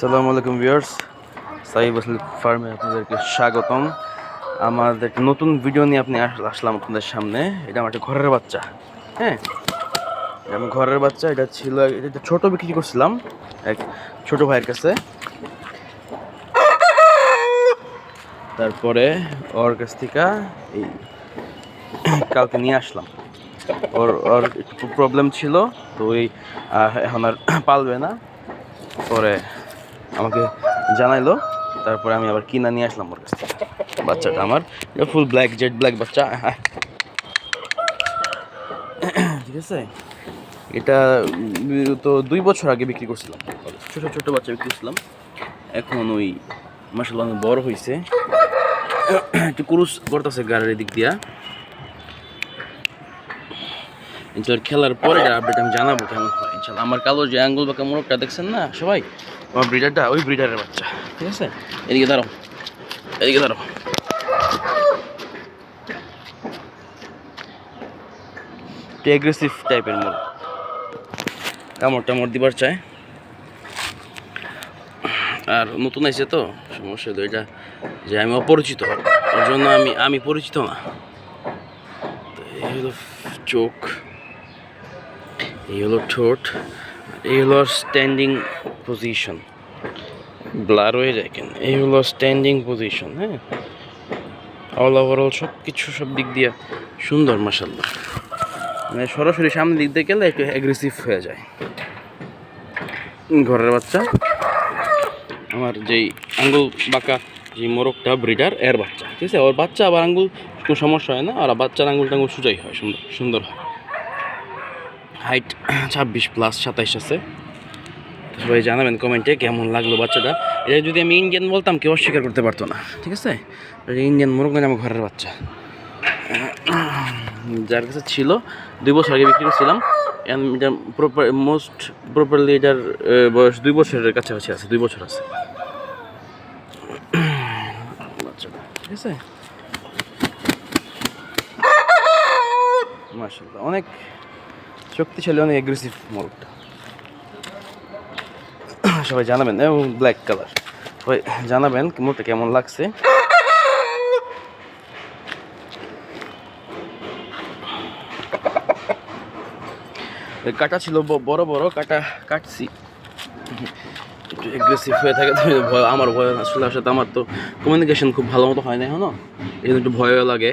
আসসালামু আলাইকুম ভিউয়ার্স, সাইব আসল ফার্মে আপনাদেরকে স্বাগতম। আমাদের একটা নতুন ভিডিও নিয়ে আসলাম আপনাদের সামনে। এটা আমার একটা ঘরের বাচ্চা। হ্যাঁ, এটা আমার ঘরের বাচ্চা। এটা ছিল, এটা ছোট বিক্রি করছিলাম এক ছোট ভাইয়ের কাছে। তারপরে ওর কাছ থেকে এই কালকে নিয়ে আসলাম। ওর একটু প্রবলেম ছিল, তো ওই এখন আর পালবে না। পরে আমাকে জানাইলো, তারপরে আমি আবার কিনা নিয়ে আসলাম ওর কাছ থেকে। বাচ্চাটা আমার ফুল ব্ল্যাক, জেড ব্ল্যাক বাচ্চা। ঠিক আছে, এটা তো 2 বছর আগে বিক্রি করছিলাম। ছোট ছোট বাচ্চা বিক্রি করছিলাম। এখন ওই মাশাআল্লাহ অনেক বড় হয়েছে, একটু ক্রুশ করতেছে গাড়ির দিক দিয়া। ইনশাল্লাহ খেলার পরে আপডেট আমি জানাবো কেমন হয়। ইনশাল্লাহ আমার কালো যে আঙ্গুল বা মোরগটা দেখছেন না সবাই, আমার ব্রিডারটা ওই ব্রিডারের বাচ্চা। ঠিক আছে, এদিকে দাঁড়াও, এদিকে দাঁড়াও। একটু অ্যাগ্রেসিভ টাইপের মোরগ, কামড় টামড় দিবার চায়। আর নতুন আছে তো সমস্যা, তো এটা যে আমি অপরিচিত, ওর জন্য আমি পরিচিত না। তো এই হলো চোখ, এই হলো ঠোঁট, এই হলো স্ট্যান্ডিং পজিশন। ব্লার হয়ে যায় কেন? এই হলো স্ট্যান্ডিং পজিশন। হ্যাঁ, অল ওভারঅল সব কিছু সব দিক দিয়ে সুন্দর মাশাআল্লাহ। মানে সরাসরি সামনে দিক দিয়ে গেলে একটু অ্যাগ্রেসিভ হয়ে যায়। ঘরের বাচ্চা আমার যেই আঙ্গুল বাঁকা যে মোরগটা ব্রিডার, এর বাচ্চা। ঠিক আছে, ওর বাচ্চা আবার আঙ্গুল কোনো সমস্যা হয় না, আর বাচ্চার আঙ্গুল টাঙ্গুল সোজাই হয়, সুন্দর সুন্দর হয়। হাইট 26+, 27 আছে। সবাই জানাবেন কমেন্টে কেমন লাগলো বাচ্চাটা। এটা যদি আমি ইন্ডিয়ান বলতাম কেউ অস্বীকার করতে পারতো না। ঠিক আছে, ইন্ডিয়ান মোরগ না, আমার ঘরের বাচ্চা। যার কাছে ছিল 2 বছর আগে বিক্রি করছিলাম। এটা মোস্ট প্রপারলি এটার বয়স 2 বছরের কাছাকাছি আছে, 2 বছর আছে বাচ্চাটা। ঠিক আছে, মাশাআল্লাহ অনেক শক্তিশালী, অনেক অ্যাগ্রেসিভ মোরগটা। সবাই জানাবেন, এবং ব্ল্যাক কালার, সবাই জানাবেন মোরগটা কেমন লাগছে। কাটা ছিল বড় বড় কাটা, কাটছি। একটু অ্যাগ্রেসিভ হয়ে থাকে তো ভয়, আমার ভয় আসলে সাথে আমার তো কমিউনিকেশন খুব ভালো মতো হয় না এখনো, এই জন্য একটু ভয়ও লাগে।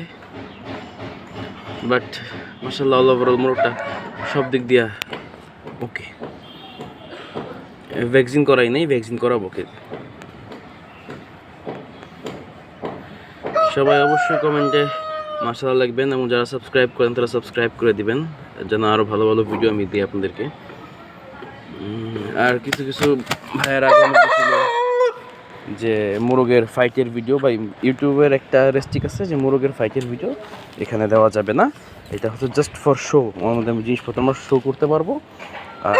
বাট মাশাআল্লাহ অল ওভারঅল মোরগটা সব দিক দিয়া ওকে। ভ্যাকসিন করাই নেই, ভ্যাকসিন করাবো ওকে। সবাই অবশ্যই কমেন্টে মাশাআল্লাহ লিখবেন, এবং যারা সাবস্ক্রাইব করেন তারা সাবস্ক্রাইব করে দিবেন, যেন আরও ভালো ভালো ভিডিও আমি দিই আপনাদেরকে। আর কিছু কিছু ভাইয়েরা কমেন্ট ছিল যে মোরগের ফাইটের ভিডিও, বা ইউটিউবের একটা রেস্ট্রিক আছে যে মোরগের ফাইটের ভিডিও এখানে দেওয়া যাবে না। এটা হচ্ছে জাস্ট ফর শো, আমাদের জিনিসপত্র আমরা শো করতে পারবো। আর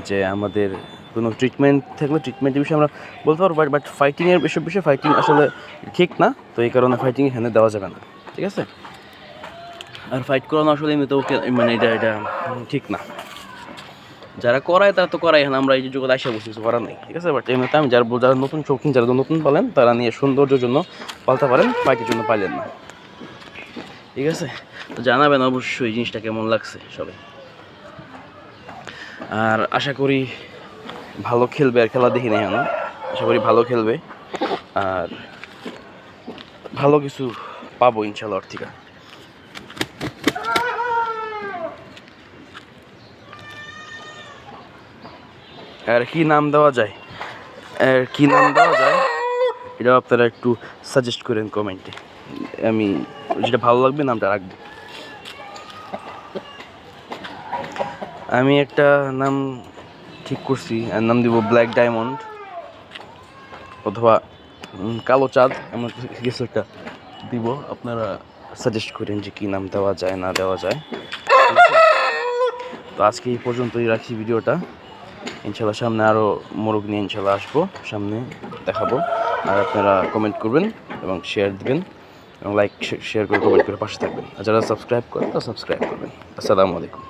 যে আমাদের কোনো ট্রিটমেন্ট থাকলে ট্রিটমেন্টের বিষয়ে আমরা বলতে পারবো, বাট ফাইটিংয়ের বিষয়ে ফাইটিং আসলে ঠিক না, তো এই কারণে ফাইটিং এখানে দেওয়া যাবে না। ঠিক আছে, আর ফাইট করানো আসলে এমনিতেও মানে এটা ঠিক না। যারা করায় তারা তো করাই, এখন আমরা এই যে জগৎ আইসা বসে কিছু করার নেই। ঠিক আছে, বাট এমনিতে আমি যারা নতুন শৌখিন, যারা নতুন পালেন তারা নিয়ে সৌন্দর্যের জন্য পালতে পারেন, ফাইটের জন্য পাইলেন না। ঠিক আছে, তো জানাবেন অবশ্যই এই জিনিসটা কেমন লাগছে সবাই। আর আশা করি ভালো খেলবে, আর খেলা দেখি না এখন, আশা করি ভালো খেলবে আর ভালো কিছু পাবো ইনশাল্লাহ ওর থেকে। আর কি নাম দেওয়া যায়, এটা আপনারা একটু সাজেস্ট করেন কমেন্টে, আমি যেটা ভালো লাগবে নামটা রাখবো। আমি একটা নাম ঠিক করছি, নাম দিব ব্ল্যাক ডায়মন্ড অথবা কালো চাঁদ, এমন কিছু একটা দিব। আপনারা সাজেস্ট করেন যে কী নাম দেওয়া যায় না দেওয়া যায়। তো আজকে এই পর্যন্তই রাখি ভিডিওটা। ইনশাল্লাহ সামনে আরও মোরগ নিয়ে ইনশাল্লাহ আসবো, সামনে দেখাবো। আর আপনারা কমেন্ট করবেন এবং শেয়ার দিবেন, এবং লাইক শেয়ার করে কমেন্ট করে পাশে থাকবেন। আর যারা সাবস্ক্রাইব করেন তারা সাবস্ক্রাইব করবেন। আসসালামু আলাইকুম।